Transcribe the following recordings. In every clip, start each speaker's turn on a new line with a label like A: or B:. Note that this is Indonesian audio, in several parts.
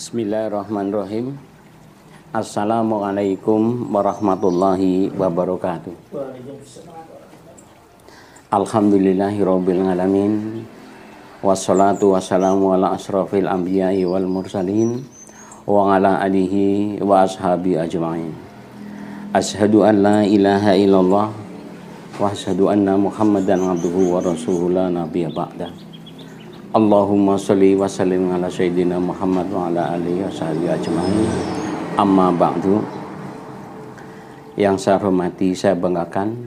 A: Bismillahirrahmanirrahim. Assalamualaikum warahmatullahi wabarakatuh. Alhamdulillahirabbil alamin. Wassalatu wassalamu ala asrofil anbiya'i wal mursalin wa ala alihi wa ashabi ajma'in. Asyhadu an la ilaha illallah wa asyhadu anna Muhammadan abduhu wa rasuluhu la nabiyya ba'da. Allahumma sholli wa sallim ala sayyidina Muhammad wa ala alihi wa sahbihi ajma'in. Amma ba'du. Yang saya hormati, saya banggakan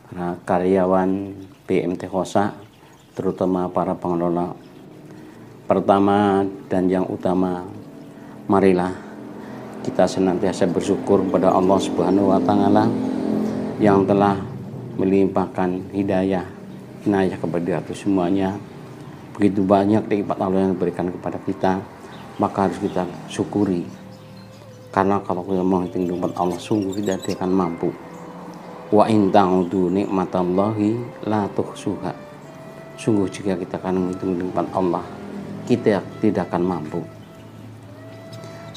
A: para karyawan PMT Khosa, terutama para pengelola. Pertama dan yang utama, marilah kita senantiasa bersyukur kepada Allah Subhanahu wa taala yang telah melimpahkan hidayah, inayah kepada kita semuanya. Begitu banyak nikmat Allah yang diberikan kepada kita, maka harus kita syukuri. Karena kalau kita menghitung nikmat Allah, sungguh kita tidak akan mampu. Wa in ta'udu nikmatallahi la tuhsuha. Sungguh jika kita akan menghitung nikmat Allah, kita tidak akan mampu.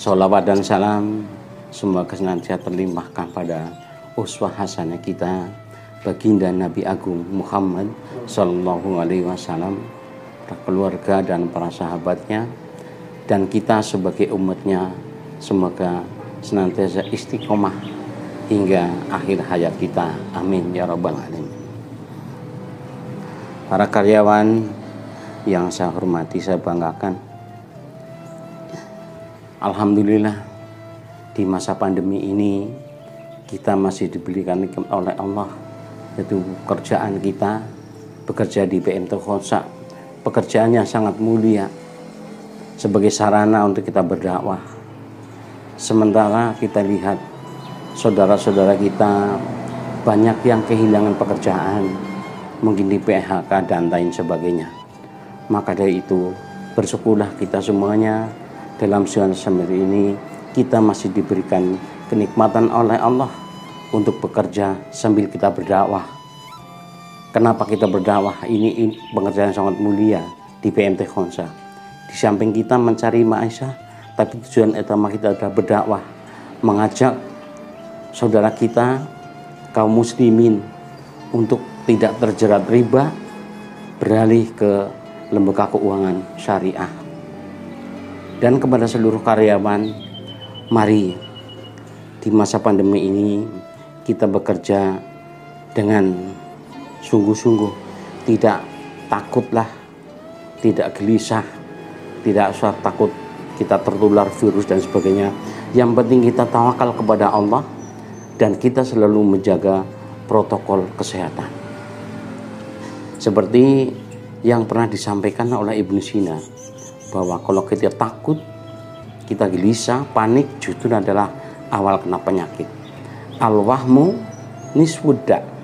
A: Sholawat dan salam semoga senantiasa terlimpahkan pada uswah hasanah kita, baginda Nabi Agung Muhammad sallallahu alaihi wasallam, keluarga dan para sahabatnya, dan kita sebagai umatnya semoga senantiasa istiqomah hingga akhir hayat kita. Amin ya rabbal alamin. Para karyawan yang saya hormati, saya banggakan, alhamdulillah di masa pandemi ini kita masih diberikan nikmat oleh Allah, yaitu pekerjaan kita bekerja di PMT Khosa. Pekerjaannya sangat mulia sebagai sarana untuk kita berdakwah. Sementara kita lihat saudara-saudara kita banyak yang kehilangan pekerjaan, mungkin di PHK dan lain sebagainya. Maka dari itu bersyukurlah kita semuanya dalam suasana ini kita masih diberikan kenikmatan oleh Allah untuk bekerja sambil kita berdakwah. Kenapa kita berdakwah? Ini pekerjaan sangat mulia di PMT Khosa. Di samping kita mencari maisha, tapi tujuan utama kita adalah berdakwah, mengajak saudara kita kaum muslimin untuk tidak terjerat riba, beralih ke lembaga keuangan syariah. Dan kepada seluruh karyawan, mari di masa pandemi ini kita bekerja dengan sungguh-sungguh, tidak takutlah, tidak gelisah, tidak usah takut kita tertular virus dan sebagainya. Yang penting kita tawakal kepada Allah dan kita selalu menjaga protokol kesehatan. Seperti yang pernah disampaikan oleh Ibnu Sina, bahwa kalau kita takut, kita gelisah, panik, justru adalah awal kena penyakit. Al-wahmu niswudda.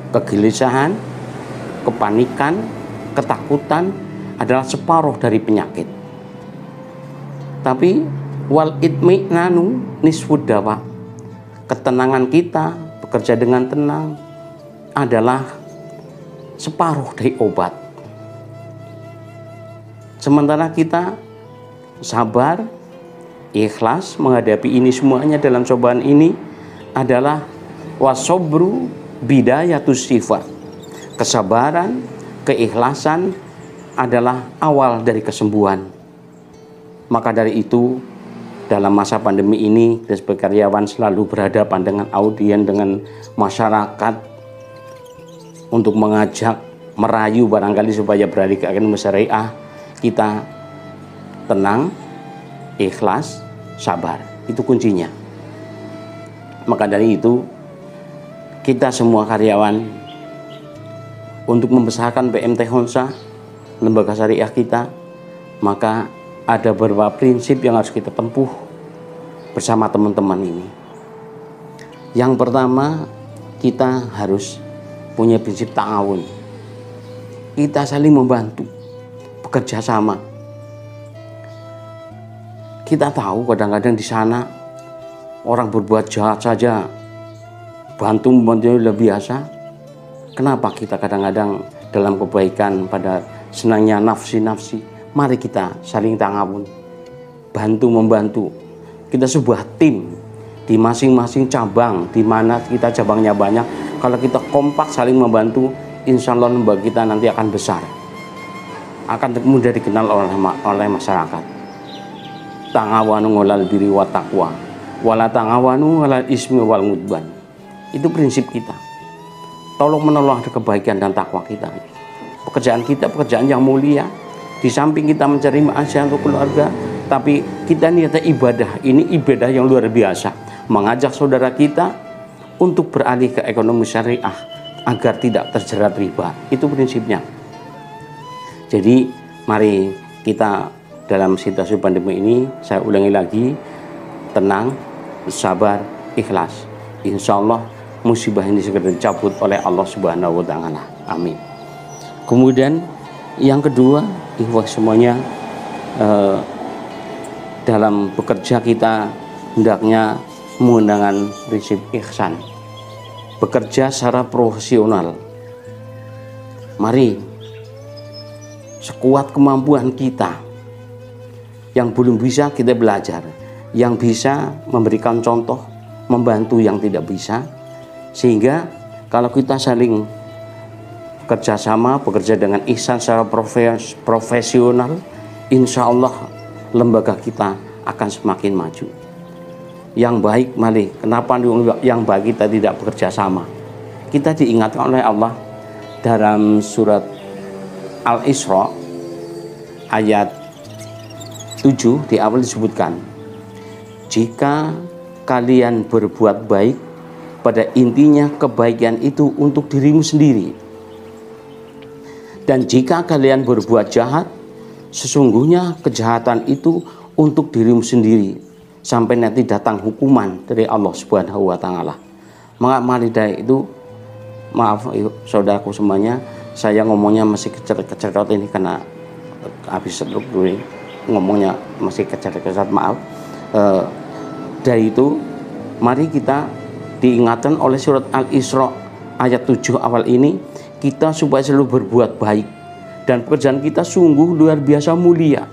A: Kegelisahan, kepanikan, ketakutan adalah separuh dari penyakit. Tapi wal itmi'nanu nisfud dawa. Ketenangan kita, bekerja dengan tenang adalah separuh dari obat. Sementara kita sabar, ikhlas menghadapi ini semuanya dalam cobaan ini adalah wasobru bidayatus sifat. Kesabaran, keikhlasan adalah awal dari kesembuhan. Maka dari itu dalam masa pandemi ini kita sebagai karyawan selalu berhadapan dengan audien, dengan masyarakat, untuk mengajak, merayu barangkali supaya beralih ke agama syariah. Kita tenang, ikhlas, sabar, itu kuncinya. Maka dari itu kita semua karyawan untuk membesarkan PMT Khosa, lembaga syariah kita, maka ada beberapa prinsip yang harus kita tempuh bersama teman-teman ini. Yang pertama, kita harus punya prinsip ta'awun. Kita saling membantu, bekerja sama. Kita tahu kadang-kadang di sana orang berbuat jahat saja, bantu membantu lebih biasa. Kenapa kita kadang-kadang dalam kebaikan pada senangnya nafsi-nafsi? Mari kita saling ta'awun, bantu-membantu. Kita sebuah tim di masing-masing cabang, di mana kita cabangnya banyak. Kalau kita kompak saling membantu, insya Allah lembaga kita nanti akan besar, akan mudah dikenal oleh masyarakat. Ta'awanu 'alal birri wat taqwa, wala ta'awanu 'alal ismi wal mudban. Itu prinsip kita. Tolong menolong kebaikan dan takwa kita. Pekerjaan kita pekerjaan yang mulia. Di samping kita mencari masyarakat untuk keluarga, tapi kita niatnya ibadah. Ini ibadah yang luar biasa. Mengajak saudara kita untuk beralih ke ekonomi syariah agar tidak terjerat riba. Itu prinsipnya. Jadi mari kita dalam situasi pandemi ini, saya ulangi lagi, tenang, sabar, ikhlas. Insya Allah musibah ini segera dicabut oleh Allah Subhanahu wa Ta'ala. Amin. Kemudian yang kedua, ikhwah semuanya, dalam bekerja kita hendaknya menggunakan prinsip ihsan, bekerja secara profesional. Mari sekuat kemampuan kita. Yang belum bisa kita belajar, yang bisa memberikan contoh, membantu yang tidak bisa, sehingga kalau kita saling kerjasama, bekerja dengan ihsan secara profesional, insya Allah lembaga kita akan semakin maju. Yang baik mari, kenapa yang baik kita tidak bekerja sama? Kita diingatkan oleh Allah dalam surat Al-Isra ayat 7 di awal disebutkan, jika kalian berbuat baik, pada intinya kebaikan itu untuk dirimu sendiri. Dan jika kalian berbuat jahat, sesungguhnya kejahatan itu untuk dirimu sendiri, sampai nanti datang hukuman dari Allah Subhanahu wa Ta'ala. Mari dari itu, maaf saudaraku semuanya, saya ngomongnya masih keceret-keceret ini karena habis stroke dulu, ngomongnya masih keceret-keceret, maaf. Dari itu mari kita diingatkan oleh surat Al-Isra ayat 7 awal ini, kita supaya selalu berbuat baik, dan pekerjaan kita sungguh luar biasa mulia.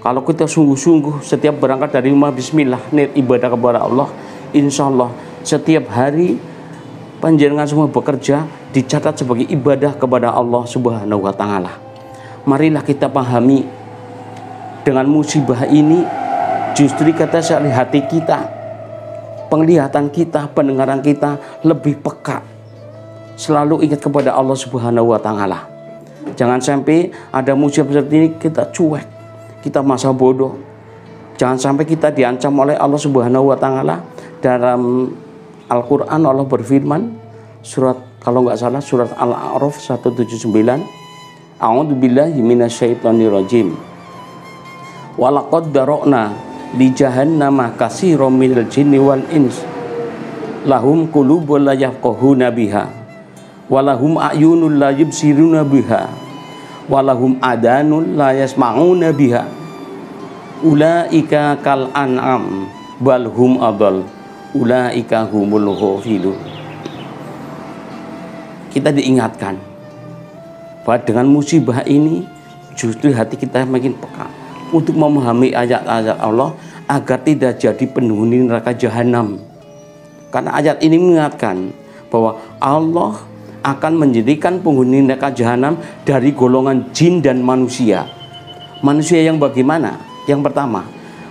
A: Kalau kita sungguh-sungguh setiap berangkat dari rumah bismillah, niat ibadah kepada Allah, insya Allah setiap hari panjenengan semua bekerja dicatat sebagai ibadah kepada Allah Subhanahu wa Ta'ala. Marilah kita pahami, dengan musibah ini justru kata sekali hati kita, penglihatan kita, pendengaran kita lebih peka. Selalu ingat kepada Allah Subhanahu wa Ta'ala. Jangan sampai ada musibah seperti ini kita cuek, kita masa bodoh. Jangan sampai kita diancam oleh Allah Subhanahu wa Ta'ala. Dalam Al-Quran Allah berfirman, surat kalau nggak salah surat Al-A'raf 179, A'udzubillahi minasyaitonirrajim. Walaqad darokna li jahannama katsiran minal jinni wal ins lahum qulubun la yafqahuna biha walahum a'yunun la yubsiruna biha walahum adanun la yasma'una biha ulaika kal an'am bal hum adall ulaika humul ghafilun. Kita diingatkan bahwa dengan musibah ini justru hati kita makin peka untuk memahami ayat-ayat Allah agar tidak jadi penghuni neraka jahanam. Karena ayat ini mengingatkan bahwa Allah akan menjadikan penghuni neraka jahanam dari golongan jin dan manusia. Manusia yang bagaimana? Yang pertama,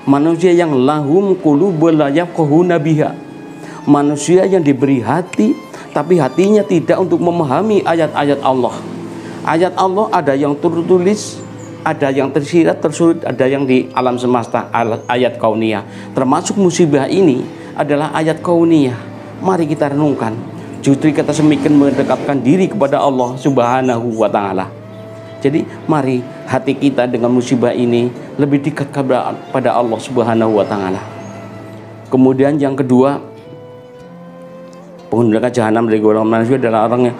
A: manusia yang lahum qulubun la yafqahuna biha. Manusia yang diberi hati tapi hatinya tidak untuk memahami ayat-ayat Allah. Ayat Allah ada yang tertulis, ada yang tersirat, tersurat, ada yang di alam semesta, ayat kauniyah. Termasuk musibah ini adalah ayat kauniyah. Mari kita renungkan. Justru kita semakin mendekatkan diri kepada Allah Subhanahu wa Ta'ala. Jadi mari hati kita dengan musibah ini lebih dekat kepada Allah Subhanahu wa Ta'ala. Kemudian yang kedua, penghuni neraka jahanam dari golongan manusia adalah orang yang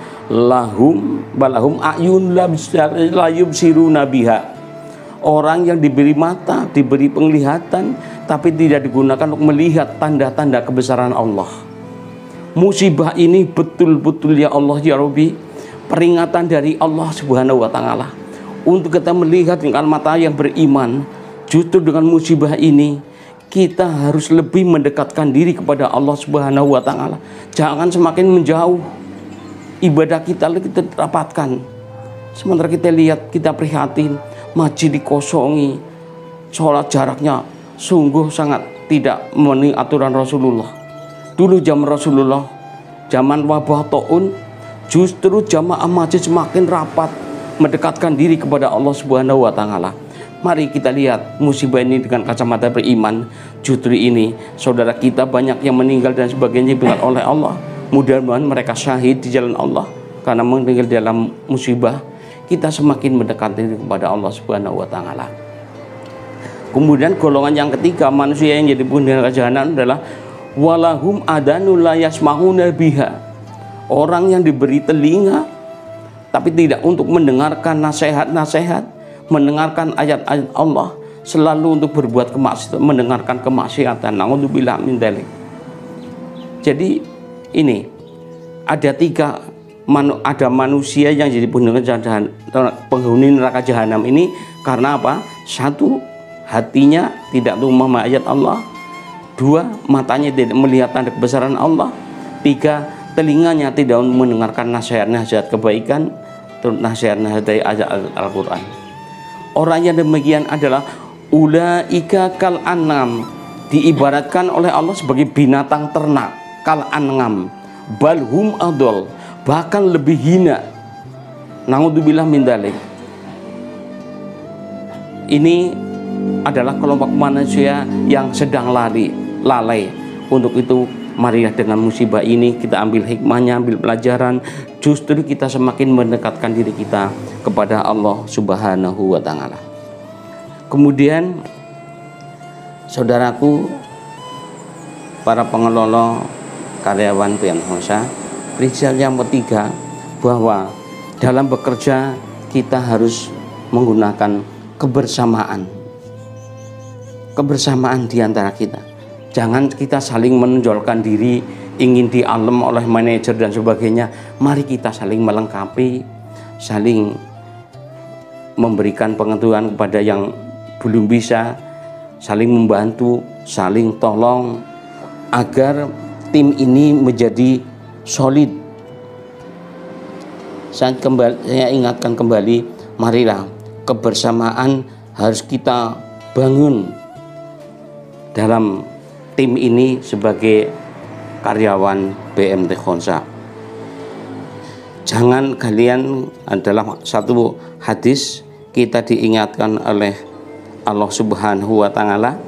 A: balahum ayun la yubsiruna biha. Orang yang diberi mata, diberi penglihatan, tapi tidak digunakan untuk melihat tanda-tanda kebesaran Allah. Musibah ini betul-betul ya Allah ya Rabbi, peringatan dari Allah Subhanahu wa Ta'ala untuk kita melihat dengan mata yang beriman Justru dengan musibah ini kita harus lebih mendekatkan diri kepada Allah Subhanahu wa taala. Jangan semakin menjauh. Ibadah kita rapatkan. Sementara kita lihat, kita prihatin, masjid dikosongi, sholat jaraknya sungguh sangat tidak memenuhi aturan Rasulullah. Dulu zaman Rasulullah, zaman wabah taun, justru jamaah masjid semakin rapat, mendekatkan diri kepada Allah Subhanahu wa taala. Mari kita lihat musibah ini dengan kacamata beriman. Justru ini saudara kita banyak yang meninggal dan sebagainya dengan oleh Allah. Mudah-mudahan mereka syahid di jalan Allah karena meninggal dalam musibah. Kita semakin mendekati diri kepada Allah Subhanahu wa taala. Kemudian golongan yang ketiga manusia yang jadi penghuni jahanam adalah walahum adanul la yasma'una biha. Orang yang diberi telinga tapi tidak untuk mendengarkan nasihat-nasihat, mendengarkan ayat-ayat Allah, selalu untuk berbuat kemaksiatan, mendengarkan kemaksiatan. Na'udzubillah min dzalik. Jadi ini ada manusia yang jadi penghuni neraka jahanam ini karena apa? Satu, hatinya tidak tumah ayat Allah. Dua, matanya tidak melihat tanda kebesaran Allah. Tiga, telinganya tidak mendengarkan nasihat-nasihat kebaikan, nasihat-nasihat dari ayat Al-Quran. Orang yang demikian adalah ulaika kal an'am, diibaratkan oleh Allah sebagai binatang ternak, kal an'am, balhum adol, bahkan lebih hina. Na'udzubillah min dzalik. Ini adalah kelompok manusia yang sedang lalai. Untuk itu marilah dengan musibah ini kita ambil hikmahnya, ambil pelajaran. Justru kita semakin mendekatkan diri kita kepada Allah Subhanahu wa taala. Kemudian saudaraku, para pengelola karyawan PM Thosa, prinsip yang ketiga bahwa dalam bekerja kita harus menggunakan kebersamaan di antara kita. Jangan kita saling menonjolkan diri, ingin dialem oleh manajer dan sebagainya. Mari kita saling melengkapi, saling memberikan pengetahuan kepada yang belum bisa, saling membantu, saling tolong agar tim ini menjadi solid. Saya ingatkan kembali, marilah kebersamaan harus kita bangun dalam tim ini sebagai karyawan BMT Khonsa. Jangan kalian, adalah satu hadis kita diingatkan oleh Allah Subhanahu wa taala,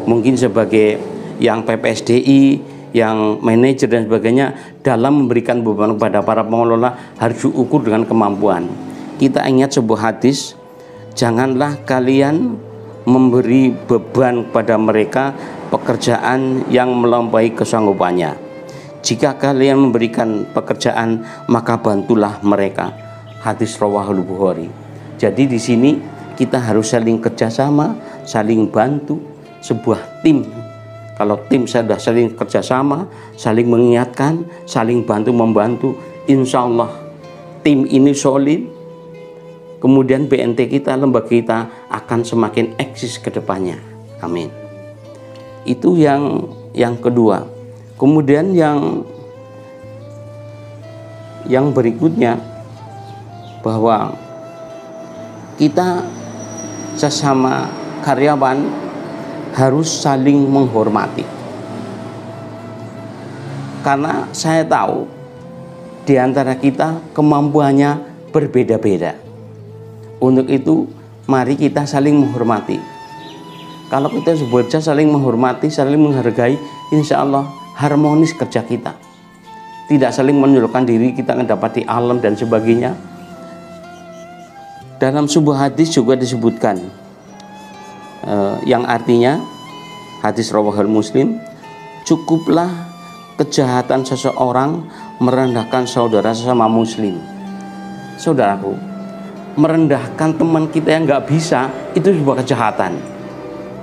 A: mungkin sebagai yang PPSDI, yang manajer dan sebagainya, dalam memberikan beban kepada para pengelola harus diukur dengan kemampuan. Kita ingat sebuah hadis, janganlah kalian memberi beban kepada mereka pekerjaan yang melampaui kesanggupannya. Jika kalian memberikan pekerjaan, maka bantulah mereka. Hadis rawahul Bukhari. Jadi di sini kita harus saling kerjasama, saling bantu, sebuah tim. Kalau tim sudah saling kerjasama, saling mengingatkan, saling bantu-membantu, insya Allah tim ini solid. Kemudian BNT kita, lembaga kita akan semakin eksis ke depannya. Amin. Itu yang kedua. Kemudian yang berikutnya, bahwa kita sesama karyawan harus saling menghormati. Karena saya tahu di antara kita kemampuannya berbeda-beda. Untuk itu mari kita saling menghormati. Kalau kita bekerja saling menghormati, saling menghargai, insya Allah harmonis kerja kita. Tidak saling menunjukkan diri kita mendapati alam dan sebagainya. Dalam sebuah hadis juga disebutkan, yang artinya hadis rawahul Muslim, cukuplah kejahatan seseorang merendahkan saudara sesama muslim. Saudaraku, merendahkan teman kita yang nggak bisa itu sebuah kejahatan.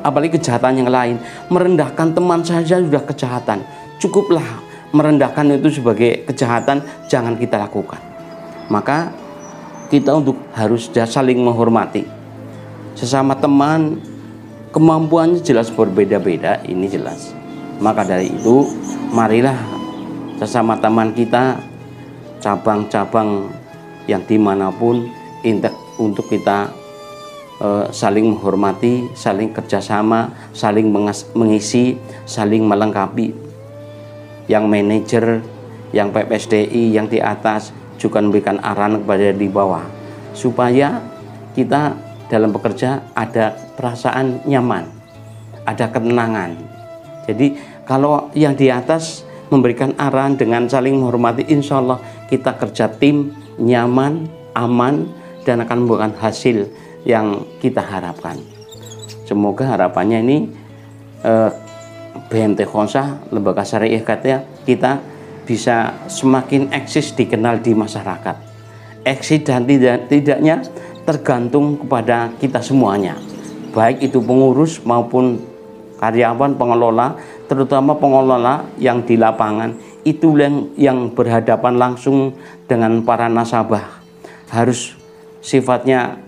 A: Apalagi kejahatan yang lain. Merendahkan teman saja sudah kejahatan. Cukuplah merendahkan itu sebagai kejahatan, jangan kita lakukan. Maka kita harus saling menghormati sesama teman. kemampuannya jelas berbeda-beda, ini jelas. Maka dari itu marilah sesama teman kita, cabang-cabang yang dimanapun, untuk kita saling menghormati, saling kerjasama, saling mengisi, saling melengkapi. Yang manajer, yang PPSDI, yang di atas juga memberikan arahan kepada di bawah, supaya kita dalam bekerja ada perasaan nyaman, ada ketenangan. Jadi kalau yang di atas memberikan arahan dengan saling menghormati, insya Allah kita kerja tim nyaman, aman, dan akan membuahkan hasil yang kita harapkan. Semoga harapannya ini BMT Khonsah, Lembaga Syariah kita bisa semakin eksis, dikenal di masyarakat. Eksis dan tidaknya tergantung kepada kita semuanya, baik itu pengurus maupun karyawan, pengelola, terutama pengelola yang di lapangan, itu yang berhadapan langsung dengan para nasabah, harus sifatnya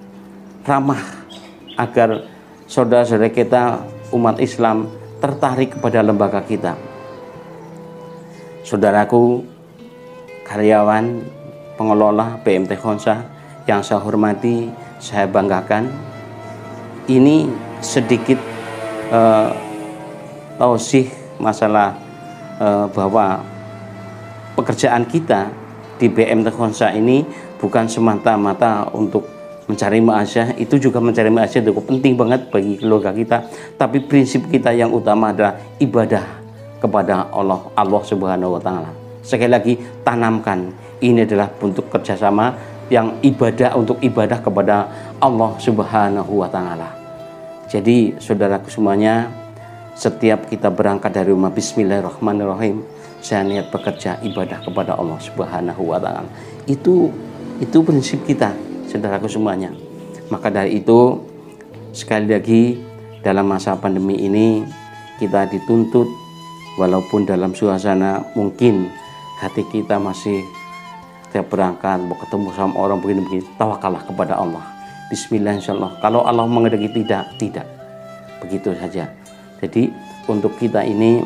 A: ramah agar saudara-saudara kita umat Islam tertarik kepada lembaga kita. Saudaraku, karyawan, pengelola BMT Khonsah yang saya hormati, saya banggakan, ini sedikit tausih masalah bahwa pekerjaan kita di BMT Khonsah ini bukan semata-mata untuk mencari ma'asyah, itu juga mencari ma'asyah itu penting banget bagi keluarga kita, tapi prinsip kita yang utama adalah ibadah kepada Allah Subhanahu wa Ta'ala. Sekali lagi, tanamkan, ini adalah bentuk kerjasama yang untuk ibadah kepada Allah Subhanahu wa Ta'ala. Jadi saudaraku semuanya, setiap kita berangkat dari rumah, bismillahirrahmanirrahim, saya niat bekerja ibadah kepada Allah Subhanahu wa Ta'ala. Itu prinsip kita, saudaraku semuanya. Maka dari itu, sekali lagi, dalam masa pandemi ini kita dituntut, walaupun dalam suasana mungkin hati kita masih setiap berangkat mau ketemu sama orang begini-begini, tawakallah kepada Allah. Bismillah, insyaallah. Kalau Allah menghendaki tidak, begitu saja. Jadi untuk kita ini,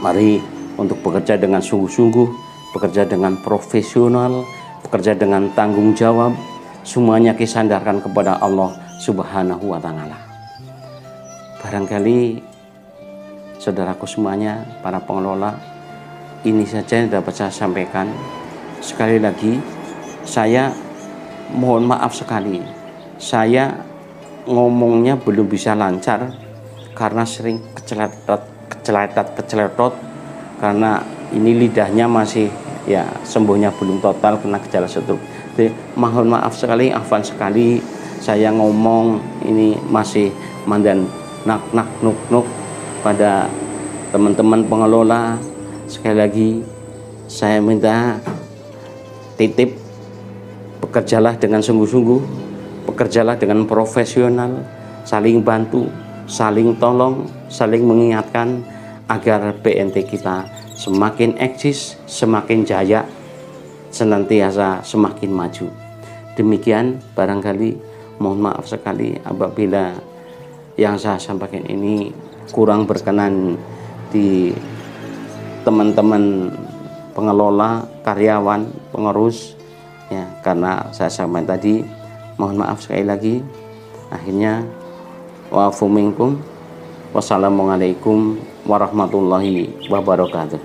A: mari untuk bekerja dengan sungguh-sungguh, bekerja dengan profesional, bekerja dengan tanggung jawab, semuanya kita sandarkan kepada Allah Subhanahu wa Ta'ala. Barangkali saudaraku semuanya, para pengelola, ini saja yang dapat saya sampaikan. Sekali lagi, saya mohon maaf sekali, saya ngomongnya belum bisa lancar karena sering keceletot, karena ini lidahnya masih sembuhnya belum total kena gejala stroke. Jadi mohon maaf sekali, afwan sekali, saya ngomong ini masih mandan nuk pada teman-teman pengelola. Sekali lagi saya minta titip, bekerjalah dengan sungguh-sungguh, bekerjalah dengan profesional, saling bantu, saling tolong, saling mengingatkan agar BNT kita semakin eksis, semakin jaya, senantiasa semakin maju. Demikian, barangkali mohon maaf sekali apabila yang saya sampaikan ini kurang berkenan di teman-teman pengelola, karyawan, pengurus, karena saya sampaikan tadi, mohon maaf sekali lagi. Akhirnya, wa'afu minkum, wassalamualaikum warahmatullahi wabarakatuh.